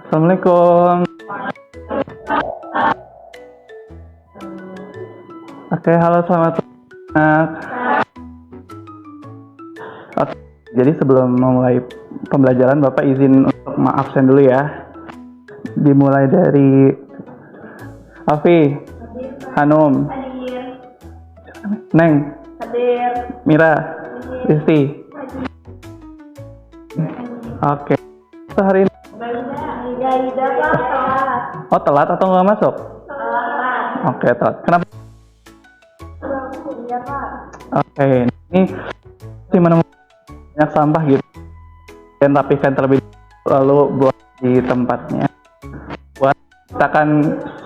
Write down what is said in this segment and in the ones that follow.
Assalamualaikum. Oke, halo selamat anak. Oke, jadi sebelum memulai pembelajaran, Bapak izin untuk absen dulu ya. Dimulai dari Alfi, Hanum, Neng, Mira, Risti. Oke. Hari ini. Oh, telat atau nggak masuk? Oke, telat. Kenapa? Oke, ini masih menemukan banyak sampah gitu. Dan rapikan terlebih dahulu, lalu buat di tempatnya. Buat kita akan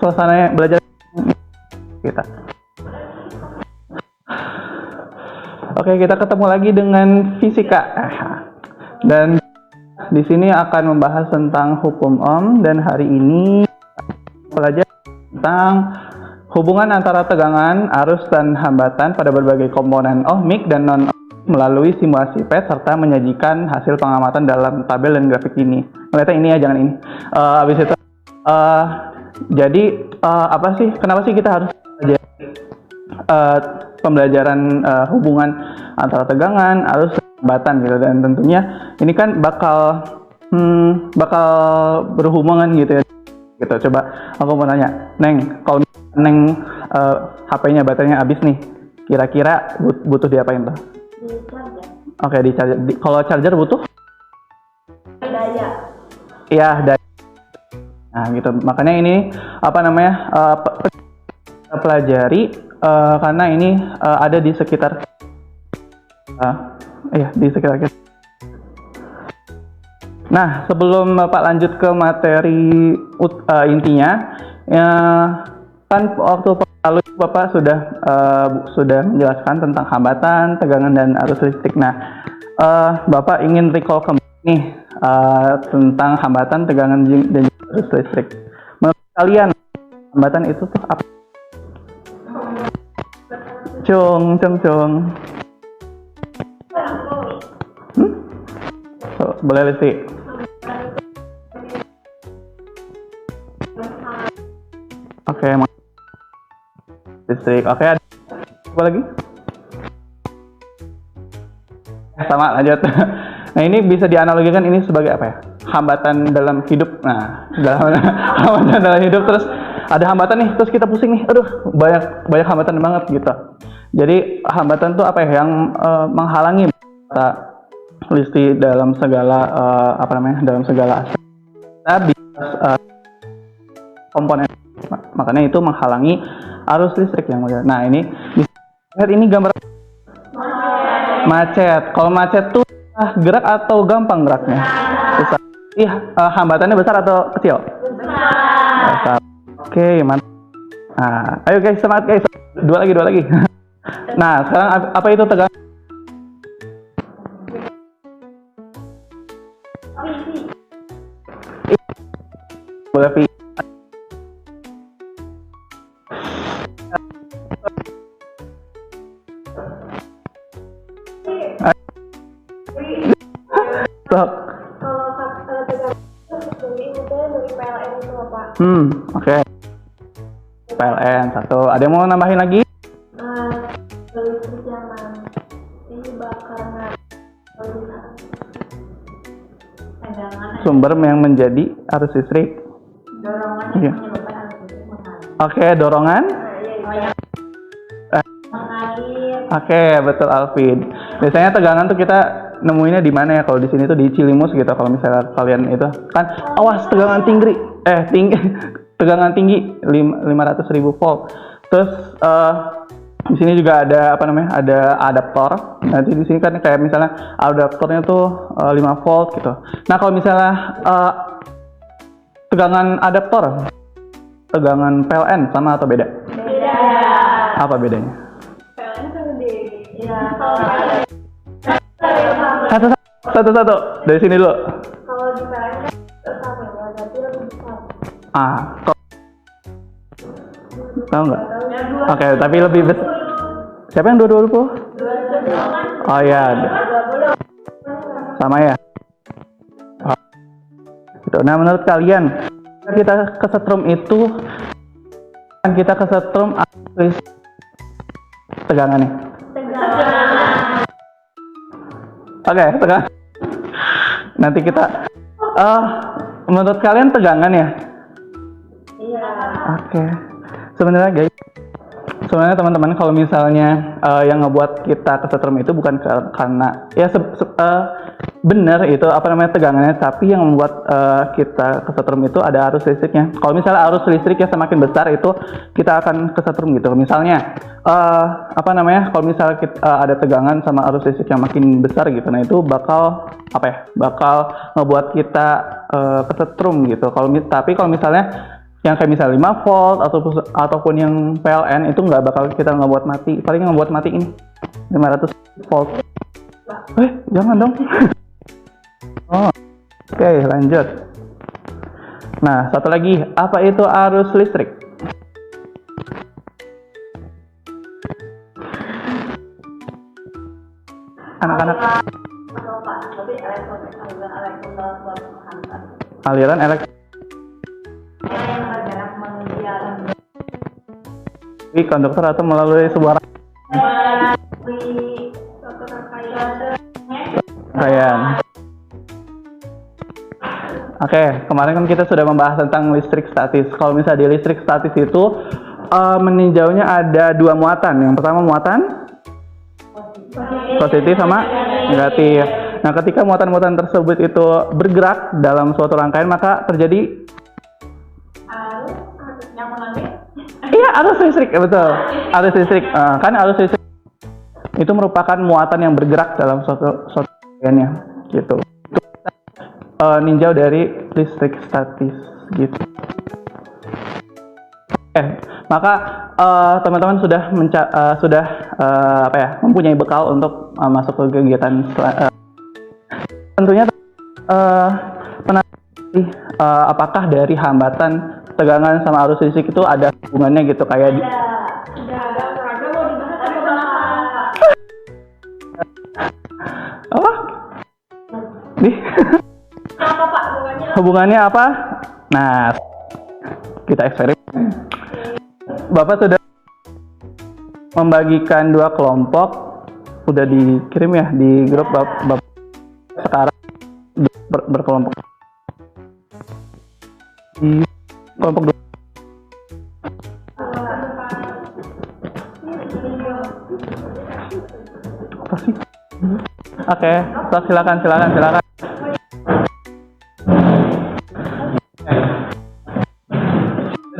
suasananya belajar kita. Oke, kita ketemu lagi dengan fisika. Dan di sini akan membahas tentang hukum Ohm, dan hari ini belajar tentang hubungan antara tegangan, arus, dan hambatan pada berbagai komponen ohmik dan non-ohmik melalui simulasi PET serta menyajikan hasil pengamatan dalam tabel dan grafik ini. Melihatnya ini ya, jangan ini. Habis itu, jadi apa sih? Kenapa sih kita harus belajar pembelajaran hubungan antara tegangan, arus, dan hambatan gitu? Dan tentunya ini kan bakal berhubungan gitu ya. Gitu. Coba aku mau nanya, Neng, kalau Neng HP-nya baterainya habis nih, kira-kira butuh diapain tuh? Di charger. Oke, di charger. Kalau charger butuh? Daya. Iya, daya. Nah, gitu. Makanya ini apa namanya? Kita pelajari karena ini ada di sekitar di sekitar kita. Nah, sebelum Bapak lanjut ke materi intinya, kan waktu lalu Bapak sudah menjelaskan tentang hambatan, tegangan, dan arus listrik. Nah, Bapak ingin recall kembali nih tentang hambatan, tegangan, dan arus listrik. Menurut kalian, hambatan itu tuh apa? Cung. Boleh Listi? Oke, listrik. Oke, ada apa lagi? Sama, lanjut. Nah, ini bisa dianalogikan ini sebagai apa ya? Hambatan dalam hidup. Nah, hambatan dalam hidup, terus ada hambatan nih, terus kita pusing nih. Aduh, banyak hambatan banget gitu. Jadi hambatan tuh apa ya? Yang menghalangi kita Listi dalam segala dalam segala aspek. Tapi komponen, makanya itu menghalangi arus listrik yang mulia. Nah, ini lihat ini gambar macet. Kalau macet tuh gerak atau gampang geraknya? Besar. Hambatannya besar atau kecil? Besar. Oke, mantap. Nah, ayo guys, semangat guys. Dua lagi. Nah, sekarang apa itu tegangan? Boleh Vi. Kalau tegangan dari PLN itu Pak. Oke. PLN satu. Ada yang mau nambahin lagi? Listrik yang nanti bakal sumber yang menjadi arus listrik. dorongan Iya. yang menyebabkan arus listrik mengalir. Oke, dorongan. Mengalir. Oke, betul Alvin. Biasanya tegangan tuh kita nemuinnya di mana ya? Kalau di sini tuh di Cilimus gitu. Kalau misalnya kalian itu kan, awas tegangan tinggi, tegangan tinggi 500.000 volt. Terus di sini juga ada ada adaptor. Nanti di sini kan kayak misalnya adaptornya tuh 5 volt gitu. Nah, kalau misalnya tegangan adaptor, tegangan PLN sama atau beda? Beda. Apa bedanya? PLN kan gede. Ya. Satu. Dari sini dulu. Kalau di PLN kan samanya berarti lebih besar. Tahu nggak? Oke, tapi lebih besar. Siapa yang 220? Oh iya. Sama ya. Gitu. Nah, menurut kalian kita kesetrum itu kita kesetrum tegangannya? Tegangan. Oke, tegangan. Nanti kita menurut kalian tegangan ya? Iya. Oke. Sebenarnya guys, sebenarnya teman-teman kalau misalnya yang ngebuat kita kesetrum itu bukan karena ya benar itu apa namanya tegangannya, tapi yang membuat kita kesetrum itu ada arus listriknya. Kalau misalnya arus listriknya semakin besar itu kita akan kesetrum gitu. Misalnya apa namanya kalau misalnya kita, ada tegangan sama arus listrik yang makin besar gitu, nah itu bakal apa ya? Bakal ngebuat kita kesetrum gitu. Tapi kalau misalnya yang kayak misalnya 5 volt ataupun yang PLN itu nggak bakal kita ngebuat mati. Paling ngebuat mati ini 500 volt. Jangan dong. Oke, lanjut. Nah, satu lagi, apa itu arus listrik? Anak-anak. Aliran elektrik. Konduktor atau melalui sebuah rangkaian. Oke, kemarin kan kita sudah membahas tentang listrik statis. Kalau misalnya di listrik statis itu meninjaunya ada dua muatan. Yang pertama muatan positif sama negatif. Nah, ketika muatan-muatan tersebut itu bergerak dalam suatu rangkaian, maka terjadi iya, arus listrik, betul. Arus listrik, kan arus listrik itu merupakan muatan yang bergerak dalam suatu rangkaiannya, gitu. Itu ninjau dari listrik statis, gitu. Maka teman-teman sudah mempunyai bekal untuk masuk ke kegiatan tentunya apakah dari hambatan tegangan sama arus listrik itu ada hubungannya gitu kayak apa? Apa Pak hubungannya apa? Nah, kita eksperimen. Bapak sudah membagikan dua kelompok, udah dikirim ya di grup Bapak sekarang berkelompok di kelompok dua. Apa sih? Oke, silakan.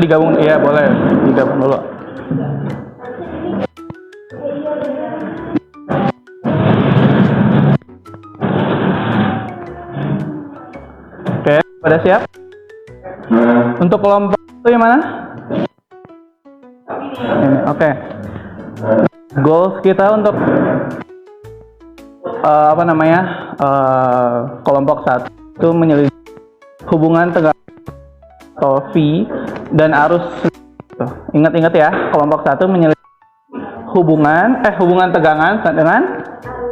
Digabung, iya boleh digabung dulu. Oke, pada siap? Untuk kelompok itu yang mana? Ini, oke. Goals kita untuk kelompok 1 itu menyelidiki hubungan tegangan atau V dan arus. Ingat-ingat ya, kelompok 1 menyelidiki hubungan tegangan dengan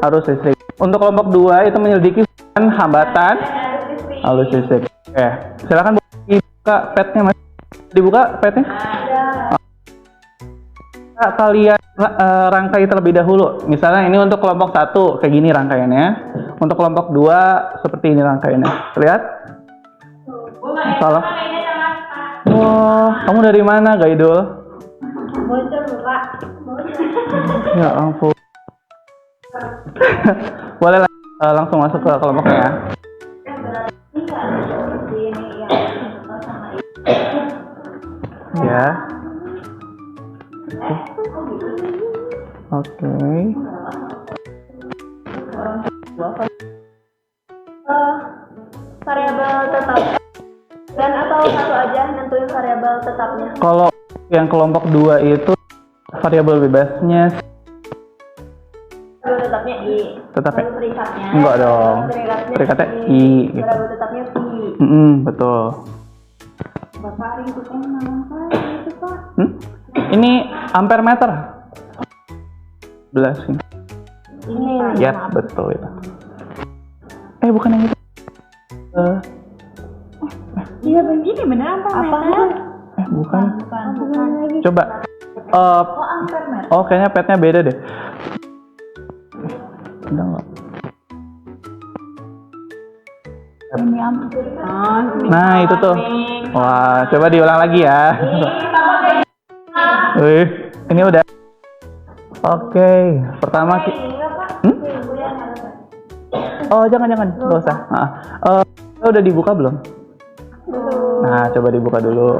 arus listrik. Untuk kelompok 2 itu menyelidiki hambatan arus listrik. Oke, silakan buka petnya, Mas. Dibuka petnya? Kalian rangkai terlebih dahulu. Misalnya ini untuk kelompok 1 kayak gini rangkaiannya. Untuk kelompok 2 seperti ini rangkaiannya. Lihat? Salah. Wah, kamu dari mana, Gaidul? Bocor, Pak. Ya ampun. Boleh langsung masuk ke kelompoknya ya. Ya. Oke. Variabel tetap dan atau satu aja nentuin variabel tetapnya. Kalau yang kelompok 2 itu variabel bebasnya Variabel tetapnya I. Tetapnya? Lalu perikatnya. Enggak dong. Perikatnya I gitu. Variabel tetapnya I. Betul. Bapak ributnya nama apa itu Pak? Ini ampere meter. 11 ini. Ini. Ya, betul itu. Bukan yang itu. Iya begini beneran Pak meter. Bukan. Bukan lagi. Coba. Ampere meter. Oh, kayaknya petnya beda deh. Udah nggak? Ini ampere. Nah, itu tuh. Wah, coba diulang lagi ya. Wih, ini udah. Oke, pertama Oh, jangan, nggak usah. Udah dibuka belum? Nah, coba dibuka dulu.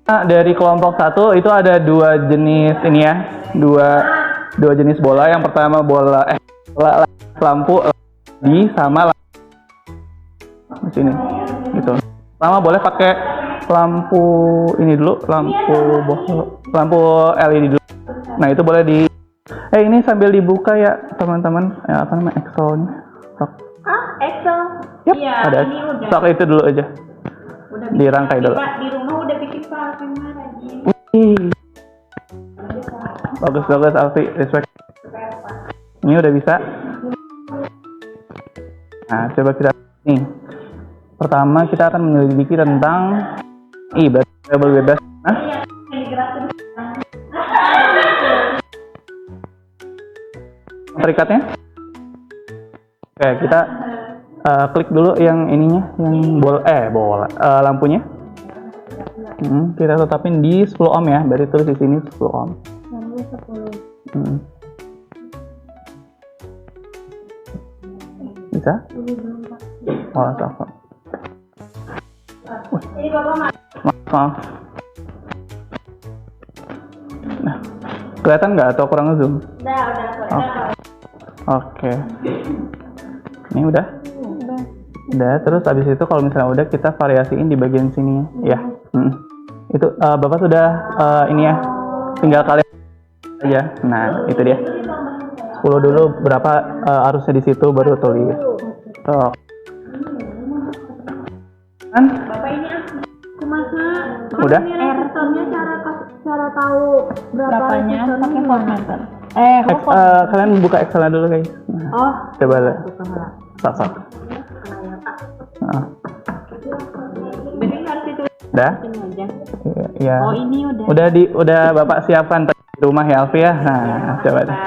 Nah, dari kelompok 1 itu ada 2 jenis ini ya, dua jenis bola. Yang pertama bola lampu LED sama lampu di sini, gitu. Pertama boleh pakai lampu ini dulu, lampu LED dulu. Nah, itu boleh di. Ini sambil dibuka ya teman-teman. Apa namanya, Excelnya? Excel. Yap, Iya, ada. ini udah. Sok itu dulu aja. Udah Dirangkai dulu. Pak, di rumah udah bikin file lagi. Wih. Bagus Alfi, respect. Ini udah bisa. Nah, coba kita nih. Pertama kita akan menyelidiki tentang variabel bebas. Perikatnya. Oke, kita klik dulu yang ininya, yang lampunya. Kita tetapin di 10 ohm ya, berarti tulis di sini 10 ohm. Bisa? Oh, sama. Ini Bapak Maaf. Nah, kelihatan nggak atau kurang zoom? udah. Oke. Ini udah? Udah, terus habis itu kalau misalnya udah, kita variasiin di bagian sini ya. Itu Bapak sudah ini ya, tinggal kalian aja. Nah, itu dia. 10 dulu berapa arusnya di situ, baru tulis. Tuh. Kan? Bapak ini kumaha? Udah? Responnya cara tahu Berapanya pakai voltmeter. Kalian buka Excel dulu guys. Nah, coba lihat. Sok. Berarti harus itu Udah? ini aja. Iya. Oh, ini udah. Udah Bapak siapkan di rumah ya Alfi ya. Nah, coba deh.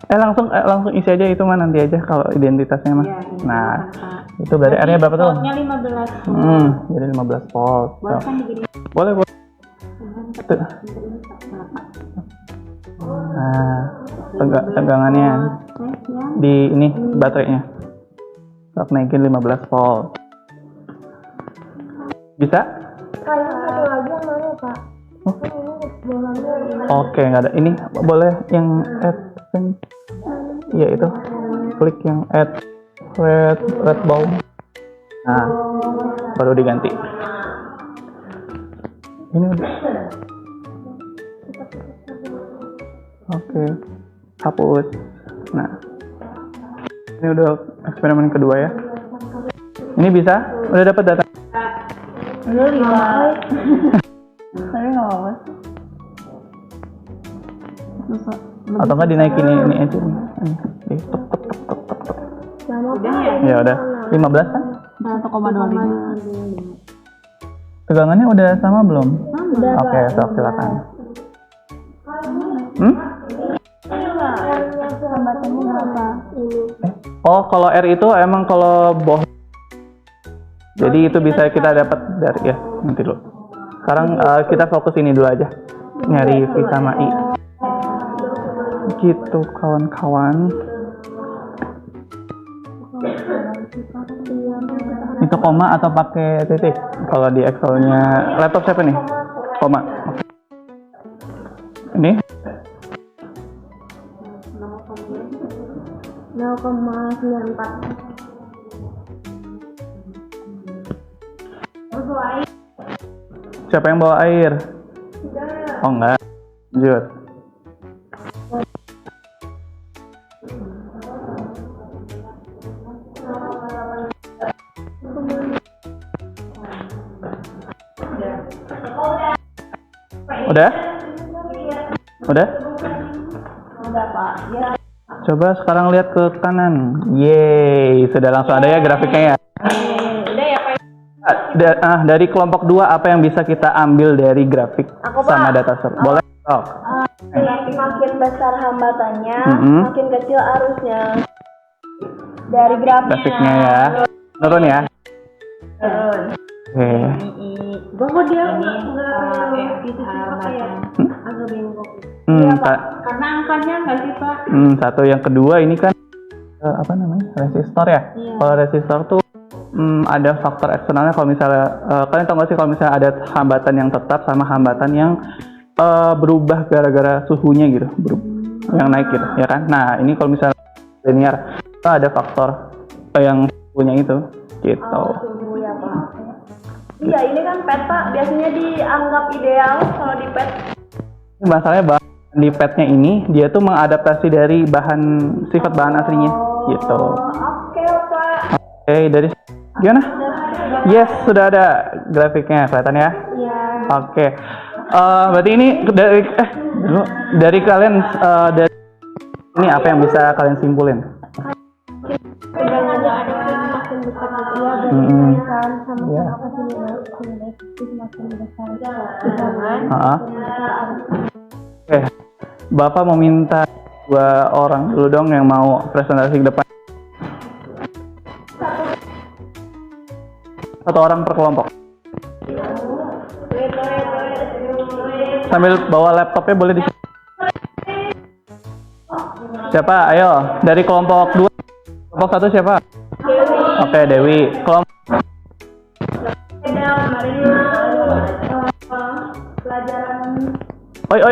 Langsung isi aja itu mah, nanti aja kalau identitasnya mah. Iya, ini Nah, Pak. itu berarti R-nya berapa tuh? Voltnya 15. Jadi 15 volt. Boleh kan digini? Boleh. Tuh. Nah, tegangannya di ini baterainya. Sok naikin 15 volt. Bisa? Kayak satu lagi yang mana Pak? Oke, nggak ada. Ini boleh yang add yang, iya itu. Klik yang add red bulb. Nah, baru diganti. Ini udah. Oke, hapus. Nah, ini udah eksperimen kedua ya. Ini bisa? Udah dapat data? Lu 5. Saya nggak apa-apa. Atau nggak dinaikin ini aja nih. Tek. Udah ya? Ya udah. 15 kan? 1,25. Tegangannya udah sama belum? Oke, sok silakan. Hambatannya berapa? Oh, kalau R itu emang kalau jadi itu bisa kita dapat dari ya, nanti dulu. Sekarang kita fokus ini dulu aja. Nyari V sama I. Gitu kawan-kawan. Itu koma atau pakai titik? Kalau di Excelnya laptop siapa nih? Koma. Ini 0,94. siapa yang bawa air? Oh enggak. Lanjut. Udah? Udah? Udah Pak. Ya. Coba sekarang lihat ke kanan. Yeay, sudah langsung ada ya grafiknya ya. Udah ya Pak dari kelompok 2 apa yang bisa kita ambil dari grafik Aku, Pak. sama data set? Boleh? Oh. Makin besar hambatannya, Mm-mm. makin kecil arusnya. Dari Grafiknya ya. Turun ya. Turun. Oke. Bahwa dia nggak gitu sih Pak ya. agak bengkok. Karena angkanya nggak sih Pak? Satu yang kedua ini kan apa namanya? Resistor ya. Iya. Kalau resistor tuh ada faktor eksternalnya. Kalau misalnya kalian tahu nggak sih kalau misalnya ada hambatan yang tetap sama hambatan yang berubah gara-gara suhunya gitu, yang naik gitu, ya kan? Nah ini kalau misalnya linear itu ada faktor yang suhunya itu, gitu. Suhu ya Pak. Iya, ini kan pet Pak, biasanya dianggap ideal kalau di pet. Masalahnya bahan di petnya ini dia tuh mengadaptasi dari sifat bahan aslinya, gitu. Oke Pak. Oke, dari gimana? Yes, sudah ada grafiknya, kelihatan ya? Iya. Oke. Berarti ini dari kalian dari ini apa yang bisa kalian simpulin? Tegangannya semakin besar gitu ya, kan sama Iya. apa sih semakin besar tegangan. Oke. Bapak mau minta 2 orang dulu dong yang mau presentasi ke depan. 1 orang per kelompok. Sambil bawa laptopnya boleh di sini. Siapa? Ayo, dari kelompok 2. Kelompok 1 siapa? Oke, Dewi. Kelompok Pelajaran Oi.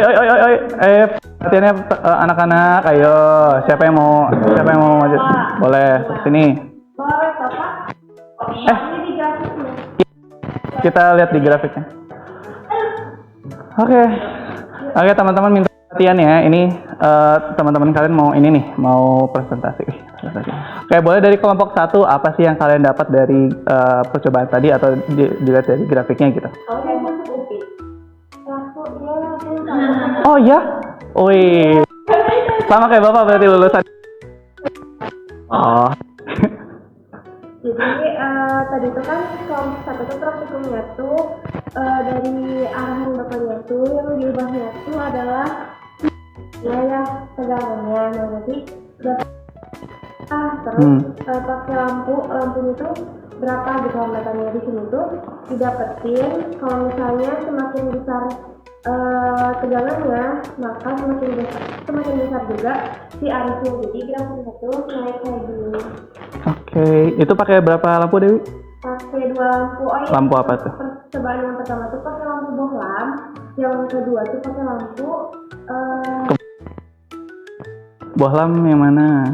Perhatiannya anak-anak, ayo. Siapa yang mau maju? Boleh, sini. boleh Bapak. Ini di grafiknya. Kita lihat di grafiknya. Oke, teman-teman minta perhatian ya. Ini teman-teman kalian mau presentasi. Oke, boleh dari kelompok 1 apa sih yang kalian dapat dari percobaan tadi atau dilihat dari grafiknya gitu? Oke, Upi. Oh ya? Wih. Sama kayak Bapak berarti lulusan. Oh. Jadi tadi itu kan kelompok 1 itu praktikumnya tuh dari arahan bapaknya tuh yang diubahnya tuh adalah ya tegangannya. Nah nanti terus pakai lampunya tuh berapa gitu hambatannya di sini tuh didapetin kalau misalnya semakin besar tegangannya maka semakin besar juga si arusnya, jadi grafiknya tuh naik kayak gini. Oke, itu pakai berapa lampu Dewi? Pakai 2 lampu. Oh iya. Lampu apa tuh? Percobaan yang pertama tuh pakai lampu bohlam, yang kedua tuh pakai lampu Bohlam yang mana?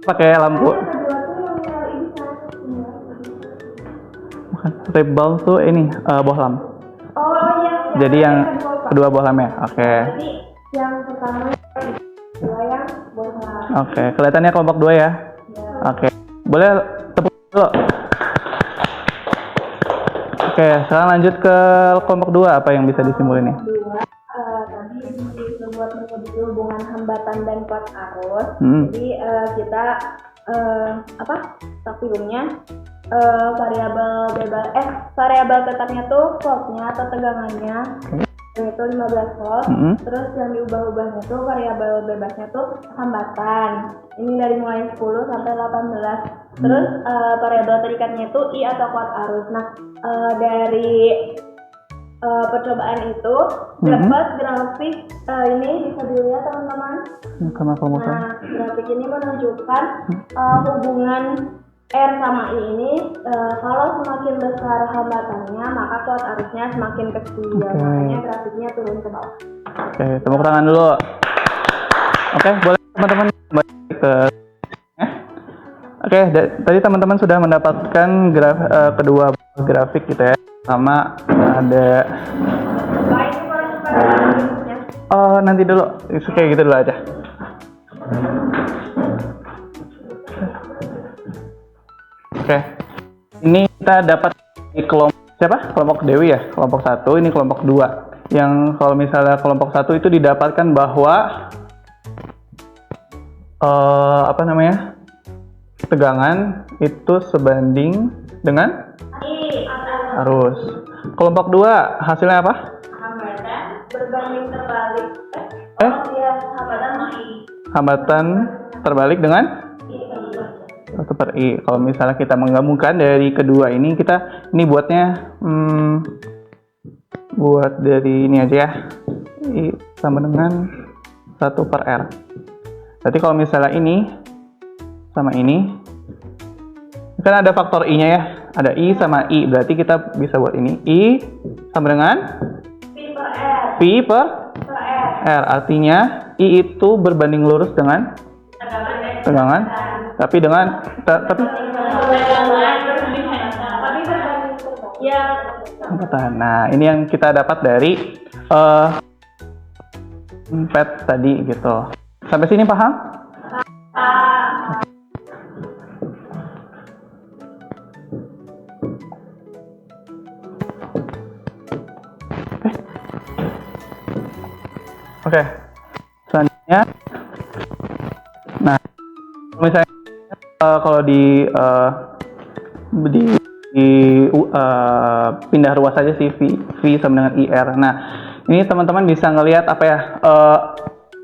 Pakai lampu. yang kedua tuh yang LED kan. Bukan. Rebel tuh ini bohlam. Oh iya. Jadi yang kedua bohlam ya. Oke. Jadi yang pertama kedua yang bohlam. Oke, kelihatannya kelompok 2 ya. Ya. Oke. Boleh tepuk dulu. Oke, sekarang lanjut ke kelompok 2. Apa yang bisa disimpulin nih? Kedua tadi dibuat menjadi hubungan hambatan dan kuat arus. Jadi kita takdirnya variabel tetapnya tuh voltnya atau tegangannya itu 15 volt. Terus yang diubah-ubahnya tuh variabel bebasnya tuh hambatan. Ini dari mulai 10 sampai 18. Terus variabel terikatnya itu I atau kuat arus. Nah, dari percobaan itu dapat grafik ini bisa dilihat teman-teman. Nah, grafik ini menunjukkan hubungan R sama I ini kalau semakin besar hambatannya maka kuat arusnya semakin kecil. Makanya grafiknya turun ke bawah. Oke, tepuk tangan dulu. Oke, boleh teman-teman kembali ke Oke, tadi teman-teman sudah mendapatkan kedua grafik gitu ya. Sama ada Baik, grafiknya. nanti dulu. Kayak gitu dulu aja. Oke. Ini kita dapat di kelompok siapa? Kelompok Dewi ya. Kelompok 1, ini kelompok 2. Yang kalau misalnya kelompok 1 itu didapatkan bahwa tegangan itu sebanding dengan I. arus. Kelompok 2 hasilnya apa? Hambatan berbanding terbalik. Eh? Iya, hambatan sama I. Hambatan terbalik dengan 1 per I. Kalau misalnya kita menggabungkan dari kedua ini, ini buatnya buat dari ini aja ya. I sama dengan 1 per R. Berarti kalau misalnya ini sama ini, kan ada faktor I-nya ya. Ada I sama I. Berarti kita bisa buat ini. I sama dengan P per R. P per Per R. R. Artinya I itu berbanding lurus dengan tegangan. Tapi dengan tapi Ya. hambatan. Nah, ini yang kita dapat dari PET tadi gitu. Sampai sini paham? Oke. Selanjutnya, nah, misalnya kalau di pindah ruas saja sih V sama dengan IR. Nah, ini teman-teman bisa ngelihat apa ya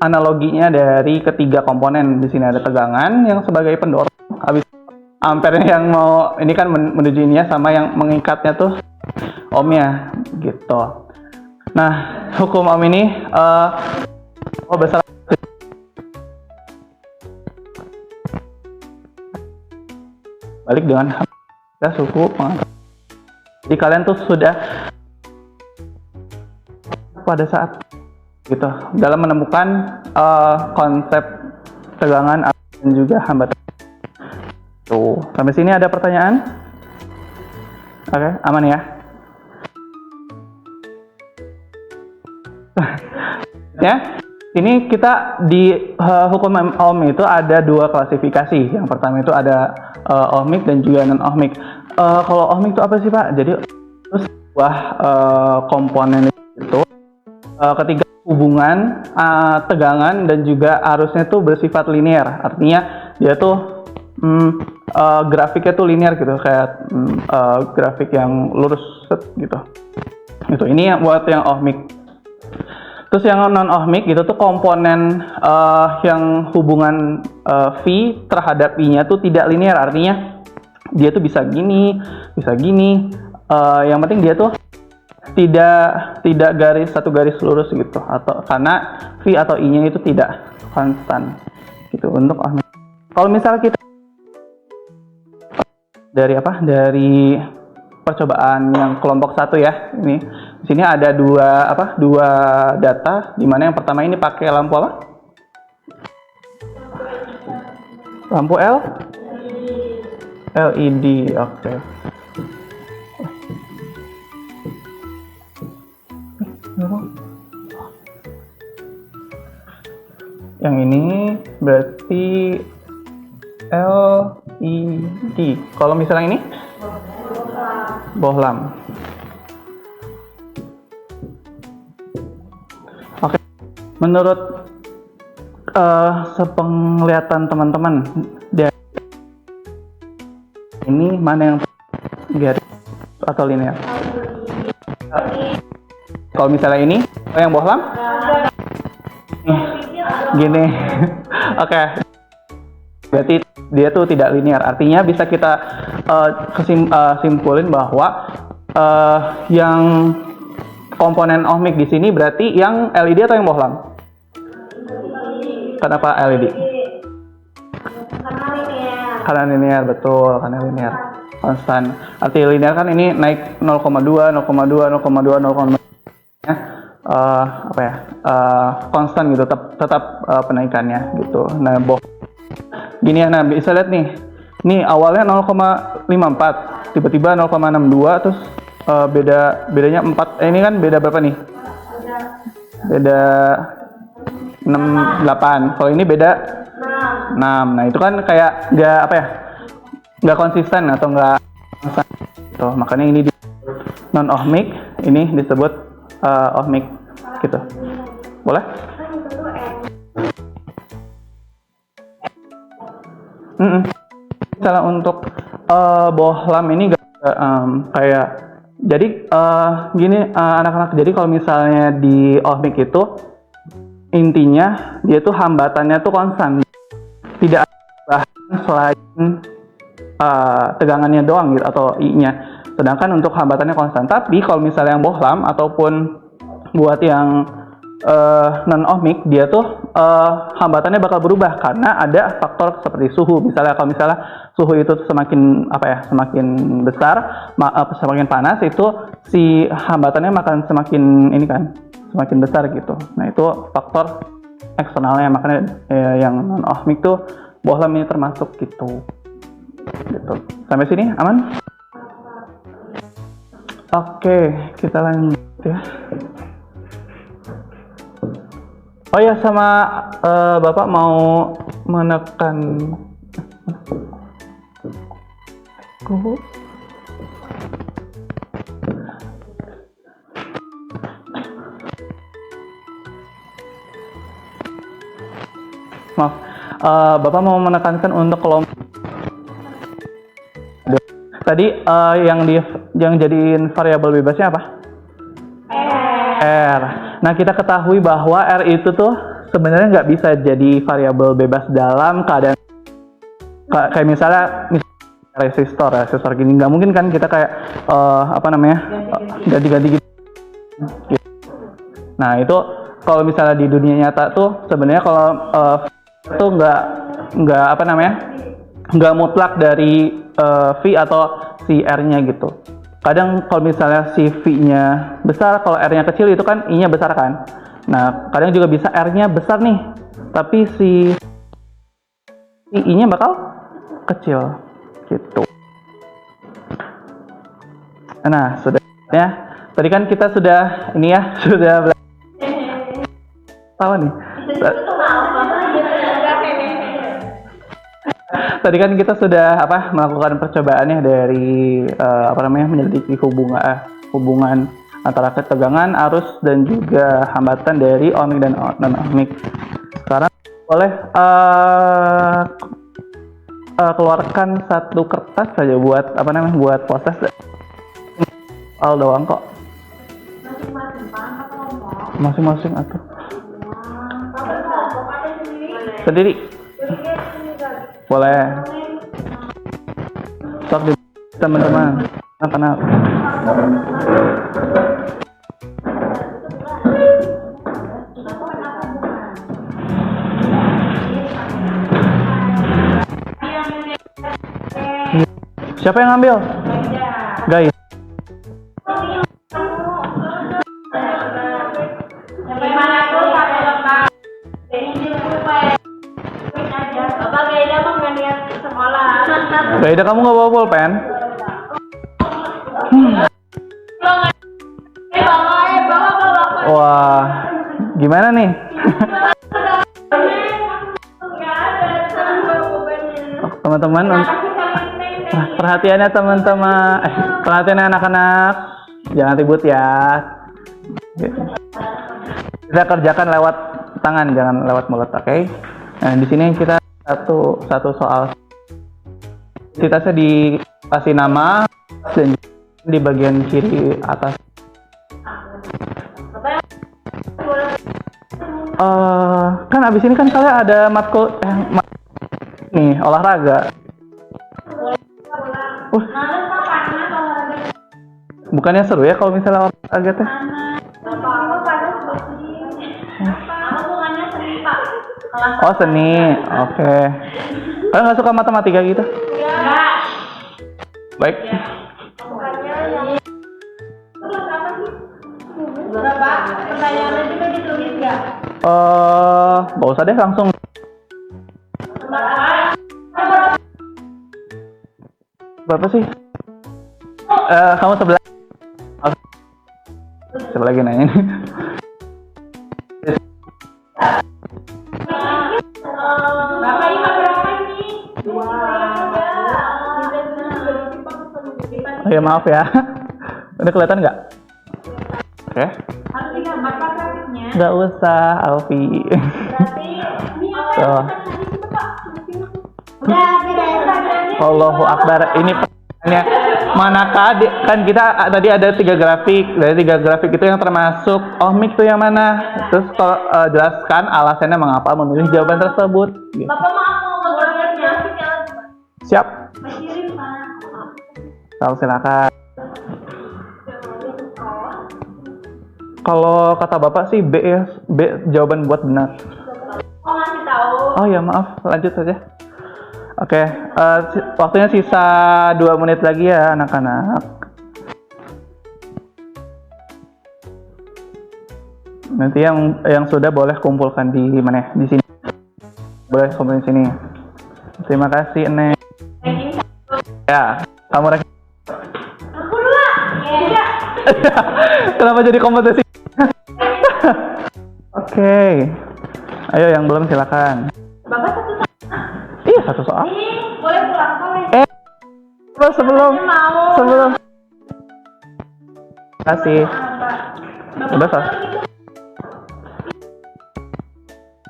analoginya dari ketiga komponen. Di sini ada tegangan yang sebagai pendorong, habis ampere yang mau ini kan menuju ininya, sama yang mengikatnya tuh ohmnya gitu. Nah, hukum ohm ini besar balik dengan suku pengantar. Jadi kalian tuh sudah pada saat gitu dalam menemukan konsep tegangan dan juga hambatan. Tuh, sampai sini ada pertanyaan? Oke, aman ya? Ya, ini kita di hukum ohm itu ada 2 klasifikasi. Yang pertama itu ada ohmik dan juga non ohmik. Kalau ohmik itu apa sih Pak? Jadi itu sebuah komponen itu ketika hubungan tegangan dan juga arusnya itu bersifat linear. Artinya dia tuh grafiknya tuh linear gitu, kayak grafik yang lurus gitu. Itu ini buat yang ohmik. Terus yang non ohmik itu tuh komponen yang hubungan V terhadap I-nya tuh tidak linear. Artinya dia tuh bisa gini, bisa gini. Yang penting dia tuh tidak satu garis lurus gitu, atau karena V atau I-nya itu tidak konstan gitu untuk ohmik. Kalau misalnya kita dari percobaan yang kelompok 1 ya, ini di sini ada dua data, di mana yang pertama ini pakai lampu apa? Lampu LED. Oke. Yang ini berarti LED. Kalau misalnya ini bohlam. Oke. Menurut sepenglihatan teman-teman, ini mana yang garis atau linear? Kalau misalnya ini yang bohlam? Gini. Oke. Berarti dia tuh tidak linear. Artinya bisa kita simpulin bahwa yang komponen ohmik di sini berarti yang LED atau yang bohlam? Kenapa LED? Karena linear, betul, karena linear. Konstan. Arti linear kan ini naik 0,2, 0,2, 0,2, 0,2. Konstan gitu, tetap penaikannya gitu. Nah, gini ya, nah bisa lihat nih. Ini awalnya 0,54, tiba-tiba 0,62, terus bedanya 4. Ini kan beda berapa nih? Beda 68. Kalau ini beda 6. Nah, itu kan kayak nggak konsisten atau nggak konstan. Tuh, makanya ini non ohmik, ini disebut ohmik gitu. Boleh? Misalnya untuk bohlam ini kayak jadi gini anak-anak, jadi kalau misalnya di ohmik itu intinya dia tuh hambatannya tuh konstan, tidak ada perubahan selain tegangannya doang gitu atau I-nya, sedangkan untuk hambatannya konstan. Tapi kalau misalnya yang bohlam ataupun buat yang non ohmik, dia tuh hambatannya bakal berubah karena ada faktor seperti suhu. Misalnya kalau misalnya suhu itu semakin semakin besar, semakin panas, itu si hambatannya akan semakin besar gitu. Nah, itu faktor eksternalnya, makanya yang non ohmik tuh bohlam ini termasuk gitu. Sampai sini aman? Oke, kita lanjut ya. Oh ya, sama Bapak mau menekan maaf, Bapak mau menekankan untuk kelompok tadi yang jadiin variabel bebasnya apa? R. Nah, kita ketahui bahwa R itu tuh sebenarnya nggak bisa jadi variabel bebas dalam keadaan kayak misalnya resistor gini, nggak mungkin kan kita kayak ganti-ganti gitu. Nah, itu kalau misalnya di dunia nyata tuh sebenarnya kalau itu nggak mutlak dari V atau si R-nya gitu. Kadang kalau misalnya si V-nya besar, kalau R-nya kecil itu kan I-nya besar kan. Nah, kadang juga bisa R-nya besar nih, tapi si I-nya bakal kecil gitu. Nah, sudah ya. Tadi kan kita sudah sudah belajar apa nih? Tadi kan kita sudah melakukan percobaannya dari menyelidiki hubungan antara ketegangan, arus, dan juga hambatan dari ohmik dan non-ohmik. Sekarang boleh keluarkan satu kertas saja buat buat proses doang kok. Masing-masing atau sendiri. Boleh. Sok di teman-teman. Anak-anak. Siapa yang ngambil? Guys. Gaida, kamu nggak bawa pulpen? Wah, gimana nih? Teman-teman, perhatiannya teman-teman, perhatiannya anak-anak, jangan ribut ya. Kita kerjakan lewat tangan, jangan lewat mulut, oke? Nah, di sini kita satu soal. Citasnya dikasih nama dan di bagian kiri atas. Kan abis ini kan kalian ada matkul nih olahraga. Bukannya seru ya kalau misalnya olahraga teh? Oh, seni, oke. Kalian nggak suka matematika gitu? Baik. Pertanyaannya juga ditulis nggak? Nggak usah deh, langsung. Berapa sih? Kamu sebelah lagi nanya ini. Oh ya, maaf ya. Udah kelihatan nggak? Oke. Harus digambar Pak grafiknya. Nggak usah, Alfi. Berarti ini apa Tuh. Allahu Akbar. Ini pertanyaannya, manakah kan kita tadi ada 3 grafik. Dari 3 grafik itu yang termasuk ohmik itu yang mana? Terus jelaskan alasannya mengapa memilih jawaban tersebut. Gitu. Bapak maaf mau ngebornya. Siap. Masih Tahu silakan. Kalau kata Bapak sih B ya, B jawaban buat benar. Oh ngasih tahu. Oh ya maaf, lanjut saja. Oke, waktunya sisa 2 menit lagi ya anak-anak. Nanti yang sudah boleh kumpulkan di mana? Di sini. Boleh kumpulin sini. Terima kasih, Neng. Ya, kamu lagi. Aku dulu. Iya. Kenapa jadi kompetisi? Oke. Ayo yang belum silakan. Bapak satu Iya, 1 soal. ini boleh pulang boleh. Sebelum. Kasih. Udah selesai.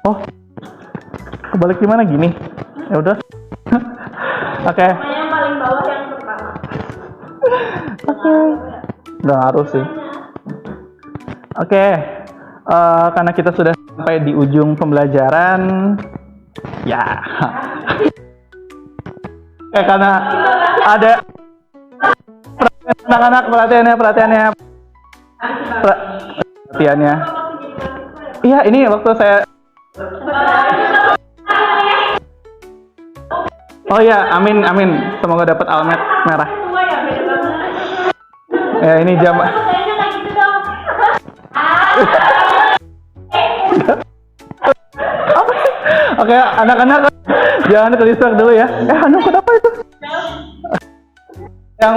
Oh. Kebalik gimana gini? Ya udah. Oke. Yang paling bawah yang pertama. Oke. Nggak harus sih. Oke. Karena kita sudah sampai di ujung pembelajaran, ya. Karena ada anak-anak perhatiannya. Iya, ini waktu saya. Oh ya, amin. Semoga dapat almet merah. Tua ya beda banget. Ya, ini jam. Kayaknya kayak gitu dong. Oke, anak-anak jangan ke-distract dulu ya. Anu kenapa itu? Yang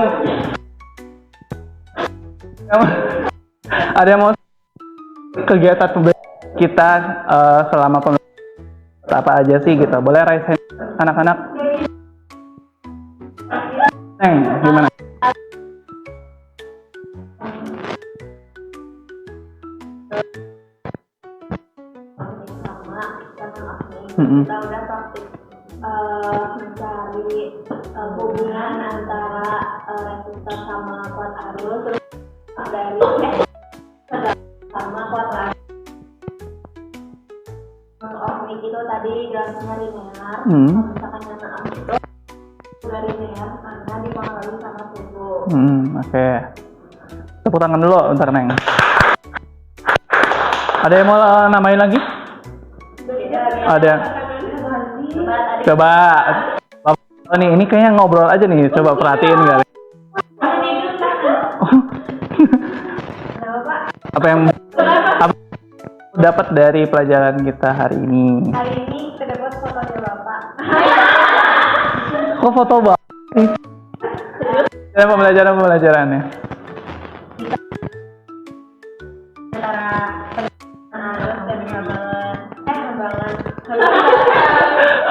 ada yang mau kegiatan kita selama pembelajaran apa aja sih gitu. Boleh raise hand anak-anak. Neng, gimana? Kita udah praktik mencari hubungan antara resistor sama kuat arus, terus dari sama kuat arus. Ohmik itu tadi grafiknya linear, misalkan yang ohmik itu udah linear karena dipengaruhi sama suhu. Oke. Tepuk tangan dulu bentar, Neng. Ada yang mau namain lagi? Ada. Coba. Oh, ini kayaknya ngobrol aja nih. Coba perhatiin kali. Apa yang dapat dari pelajaran kita hari ini? Hari ini kita dapat fotonya Bapak. Kok foto Bapak? Dalam pembelajarannya.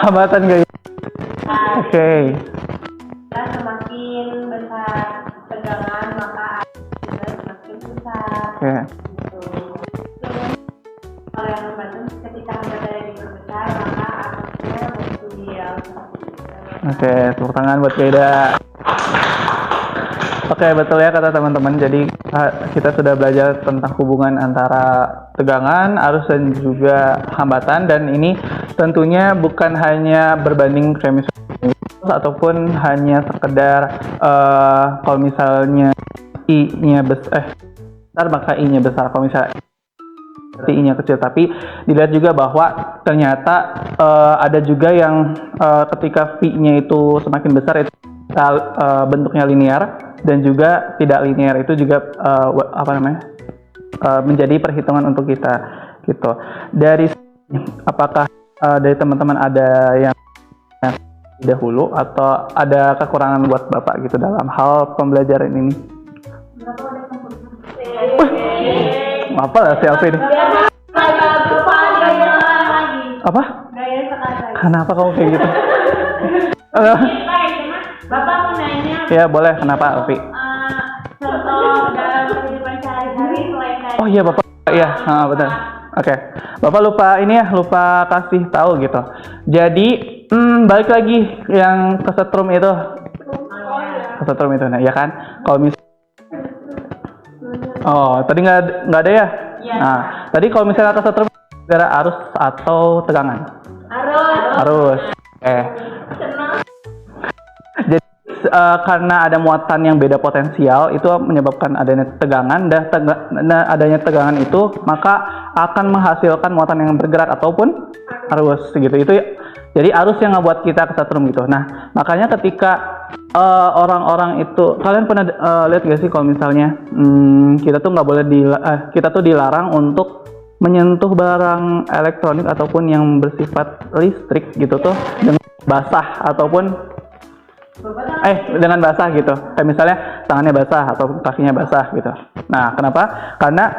Hambatan guys. Oke. Dan semakin besar tegangan maka juga semakin besar. Oke. Kalau yang hambatan ketika hambatannya diperbesar maka arusnya berkurang. Oke, tepuk tangan buat Kaida. Oke, betul ya kata teman-teman. Jadi kita sudah belajar tentang hubungan antara tegangan, arus dan juga hambatan, dan ini tentunya bukan hanya berbanding premis ataupun hanya sekedar kalau misalnya I-nya besar maka I-nya besar, kalau misalnya I-nya kecil, tapi dilihat juga bahwa ternyata ada juga yang ketika V-nya itu semakin besar itu bentuknya linear, dan juga tidak linear itu juga menjadi perhitungan untuk kita gitu. Dari apakah dari teman-teman ada yang dahulu atau ada kekurangan buat Bapak gitu dalam hal pembelajaran ini? Apa lah selfie ini? Apa? Kenapa kamu kayak gitu? Bapak mau nanya. Ya boleh, kenapa Alfi? Contoh dalam kehidupan sehari-hari selain dari. Oh iya Bapak, iya, betul. Oke, Bapak lupa kasih tahu gitu. Jadi Balik lagi yang kesetrum itu. Kesetrum itu, nah ya kan? Kalau tadi nggak ada ya? Iya. Nah, tadi kalau misalnya kesetrum gara arus atau tegangan? Arus. Jadi karena ada muatan yang beda potensial itu menyebabkan adanya tegangan dan adanya tegangan itu maka akan menghasilkan muatan yang bergerak ataupun arus gitu. Itu jadi arus yang ngebuat kita kesetrum gitu. Nah, makanya ketika orang-orang itu kalian pernah lihat gak sih kalau misalnya kita tuh nggak boleh kita tuh dilarang untuk menyentuh barang elektronik ataupun yang bersifat listrik gitu tuh dengan basah ataupun dengan basah gitu. Kayak misalnya tangannya basah atau kakinya basah gitu. Nah, kenapa? Karena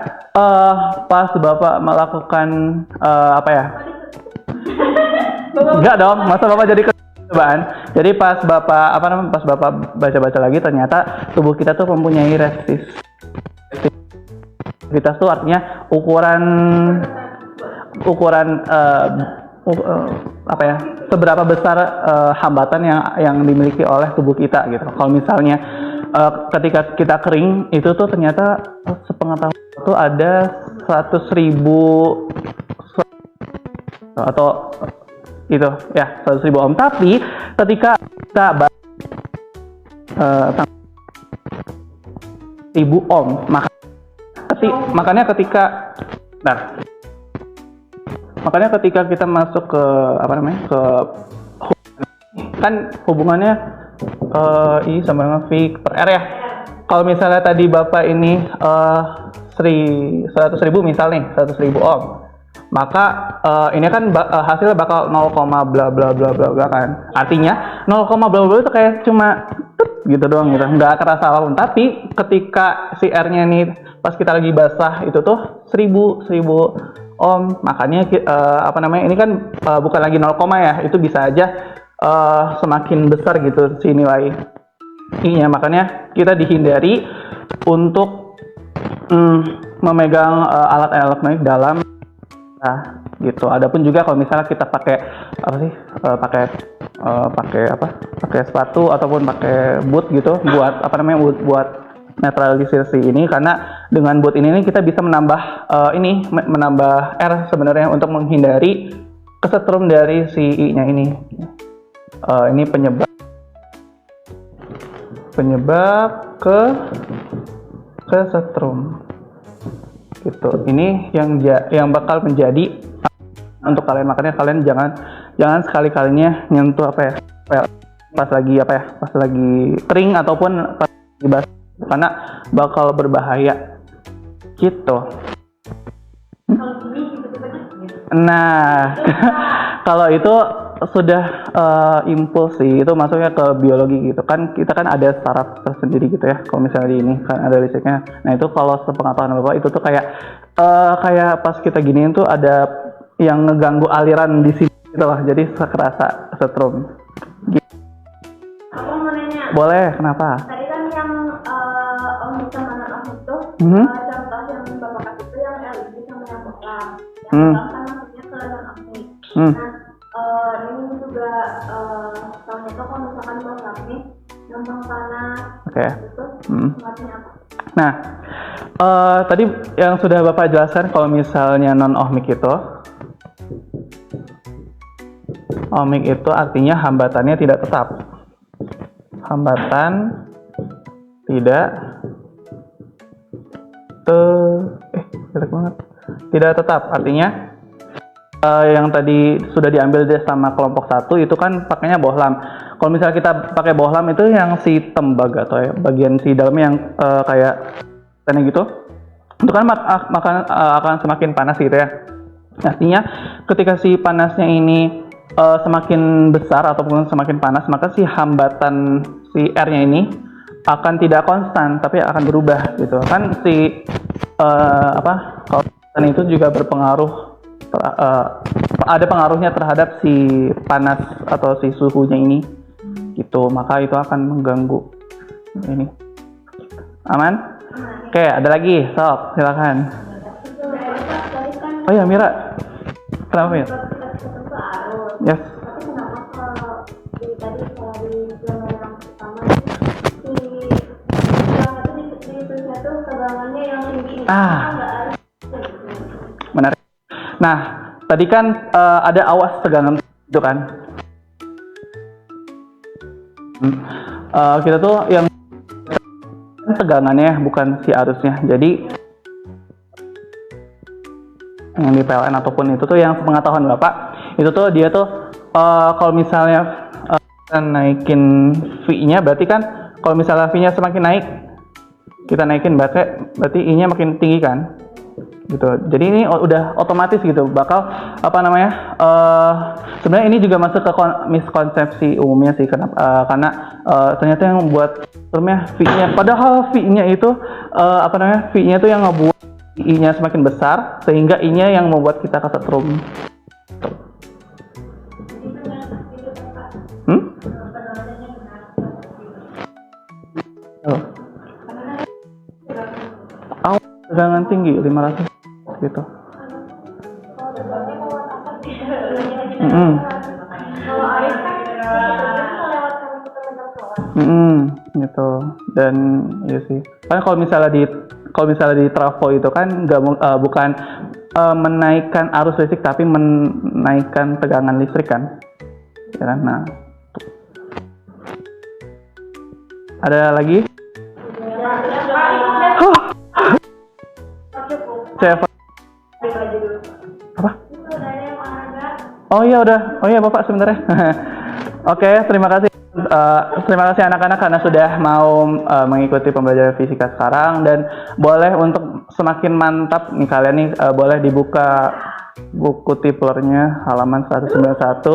pas Bapak melakukan apa ya? Enggak dong, masa Bapak jadi cobaan. Jadi pas Bapak pas Bapak baca-baca lagi ternyata tubuh kita tuh mempunyai resistivitas tuh artinya ukuran apa ya? Seberapa besar hambatan yang dimiliki oleh tubuh kita gitu. Kalau misalnya ketika kita kering itu tuh ternyata sepengetahuan itu ada 100.000 atau itu ya 100.000 ohm. Tapi ketika kita 1000 ohm makanya ketika kita masuk ke kan hubungannya I sama dengan V per R ya. Kalau misalnya tadi Bapak ini 100.000 misal nih 100.000 ohm, maka ini kan hasilnya bakal 0, bla bla bla bla bla kan. Artinya 0, bla bla itu kayak cuma gitu doang gitu, nggak kerasa apapun. Tapi ketika si R-nya nih pas kita lagi basah itu tuh 1000 ohm, makanya ini kan bukan lagi 0, ya, itu bisa aja semakin besar gitu si nilai I-nya. Makanya kita dihindari untuk memegang alat elektronik dalam gitu. Adapun juga kalau misalnya kita pakai pakai sepatu ataupun pakai boot gitu buat buat netralisasi ini, karena dengan boot ini kita bisa menambah R sebenarnya untuk menghindari kesetrum dari si I-nya ini. Ini penyebab kesetrum gitu. Ini yang bakal menjadi untuk kalian, makanya kalian jangan sekali-kalinya nyentuh pas lagi kering ataupun pas lagi basah, karena bakal berbahaya gitu. Nah, kalau itu sudah impuls sih, itu masuknya ke biologi gitu kan. Kita kan ada saraf tersendiri gitu ya. Kalau misalnya di ini kan ada listriknya. Nah, itu kalau sepengetahuan Bapak itu tuh kayak pas kita giniin tuh ada yang ngeganggu aliran di sini gitu lah. Jadi kerasa setrum. Gitu. Aku mau nanya. Boleh, kenapa? Tadi kan yang Om sama non-Om itu contoh yang Bapak kasih itu yang LED sama yang bohlam. Yang bohlam kan maksudnya ke non-Ohmik. Nah, ini juga soalnya itu kalau misalkan bohlam nih gampang panas. Oke. Itu sebabnya apa? Nah, tadi yang sudah Bapak jelaskan kalau misalnya non-ohmik itu, ohmik itu artinya hambatannya tidak tetap. Hambatan tidak tidak tetap, artinya yang tadi sudah diambil sama kelompok 1 itu kan pakainya bohlam. Kalau misalnya kita pakai bohlam itu yang si tembaga atau ya, bagian si dalamnya yang kayak tanah gitu, itu kan akan semakin panas gitu ya. Artinya ketika si panasnya ini semakin besar ataupun semakin panas, maka si hambatan si R-nya ini akan tidak konstan tapi akan berubah gitu. Kan si konstan itu juga berpengaruh, ada pengaruhnya terhadap si panas atau si suhunya ini gitu, maka itu akan mengganggu ini. Aman? Oke, ada lagi, sok silakan. Oh ya, Mira, kenapa Mira? Yes. Menarik. Nah, tadi kan ada awas tegangan itu kan. Kita tuh yang tegangannya bukan si arusnya. Jadi yang di PLN ataupun itu tuh yang pengetahuan Bapak, itu tuh dia tuh kalau misalnya naikin V-nya, berarti kan kalau misalnya V-nya semakin naik, kita naikin berarti I-nya makin tinggi kan, gitu. Jadi ini udah otomatis gitu, bakal sebenarnya ini juga masuk ke miskonsepsi umumnya sih, karena ternyata yang membuat V-nya, padahal V-nya itu V-nya itu yang ngebuat I-nya semakin besar, sehingga I-nya yang membuat kita kesetrum. Tegangan tinggi 500 gitu. Kalau air kan lewat gitu. Dan ya sih. Kan kalau misalnya di trafo itu kan bukan menaikkan arus listrik, tapi menaikkan tegangan listrik kan. Ya kan? Nah. Ada lagi? Apa? Oh iya udah. Oh iya Bapak sebentar ya. Oke, terima kasih. Terima kasih anak-anak karena sudah mau mengikuti pembelajaran fisika sekarang, dan boleh untuk semakin mantap nih kalian nih boleh dibuka buku tiplernya halaman 191,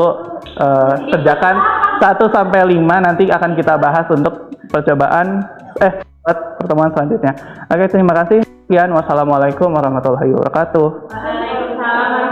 kerjakan 1 sampai 5, nanti akan kita bahas untuk percobaan pertemuan selanjutnya. Oke, terima kasih. Sekian, wassalamualaikum warahmatullahi wabarakatuh. Waalaikumsalam.